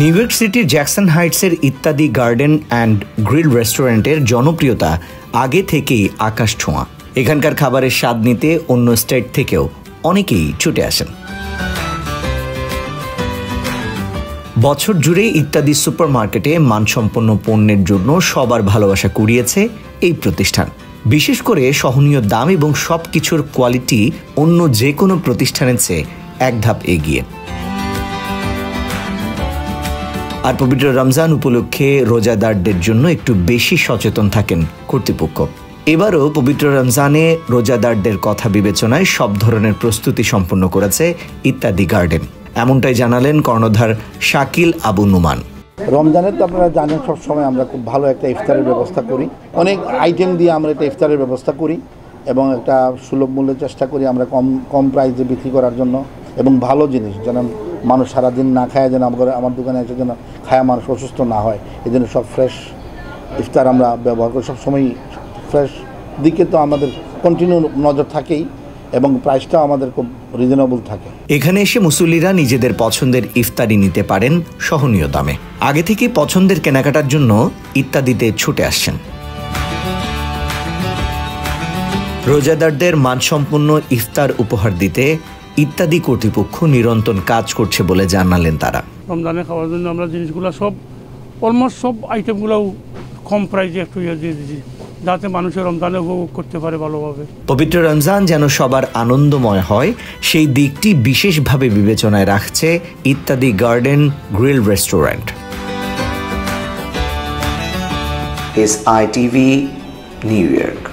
New York সিটির Jackson হাইটসের ইত্যাদি garden and grill রেস্টুরেন্টের জনপ্রিয়তা আগে থেকেই আকাশ ছোঁয়া। এখানকার খাবারের স্বাদ নিতে অন্য স্টেট থেকেও অনেকেই ছুটে আসেন। বছর জুড়ে ইত্যাদি সুপারমার্কেটে মানসম্পন্ন পণ্যের জন্য সবার ভালোবাসা কুড়িয়েছে এই প্রতিষ্ঠান। বিশেষ করে সহনীয় দাম এবং সবকিছুর কোয়ালিটি অন্য যে কোনো প্রতিষ্ঠানের চেয়ে এক ধাপ এগিয়ে। আর পবিত্র রমজান উপলক্ষে রোজাদারদের জন্য একটু বেশি সচেতন থাকেন কর্তৃপক্ষ। এবারও পবিত্র রমজানে রোজাদারদের কথা বিবেচনায় সব ধরনের প্রস্তুতি সম্পন্ন করেছে ইত্যাদি গার্ডেন। এমনটাই জানালেন কর্ণধার শাকিল আবু নুমান। রমজানে তো আপনারা জানেন সবসময় আমরা খুব ভালো একটা ইফতারের ব্যবস্থা করি, অনেক আইটেম দিয়ে আমরা একটা ইফতারের ব্যবস্থা করি এবং একটা সুলভ মূল্যে চেষ্টা করি আমরা কম প্রাইসে বিক্রি করার জন্য এবং ভালো জিনিস যেন মানুষ সারাদিন না খায়, যেন আমার দোকানে এসে যেন খায়া মানুষ অসুস্থ না হয়, এই জন্য সব ফ্রেশ ইফতার আমরা ব্যবহার করি। সবসময় ফ্রেশ দিকে তো আমাদের কন্টিনিউ নজর থাকেই এবং প্রাইসটাও আমাদের খুব রিজনেবল থাকে। এখানে এসে মুসল্লিরা নিজেদের পছন্দের ইফতারি নিতে পারেন সহনীয় দামে। আগে থেকে পছন্দের কেনাকাটার জন্য ইত্যাদিতে ছুটে আসছেন। রোজাদারদের মানসম্পন্ন ইফতার উপহার দিতে ইত্যাদি কর্তৃপক্ষ নিরন্তর কাজ করছে বলে জানালেন তারা। রমজানে খাওয়ার জন্য আমরা জিনিসগুলো অলমোস্ট সব আইটেমগুলো কম প্রাইসে একটু দিয়ে দিচ্ছি, যাতে মানুষের রমজানে উপভোগ করতে পারে ভালোভাবে। পবিত্র রমজান যেন সবার আনন্দময় হয় সেই দিকটি বিশেষভাবে বিবেচনায় রাখছে ইত্যাদি garden grill restaurant. ITV, new York.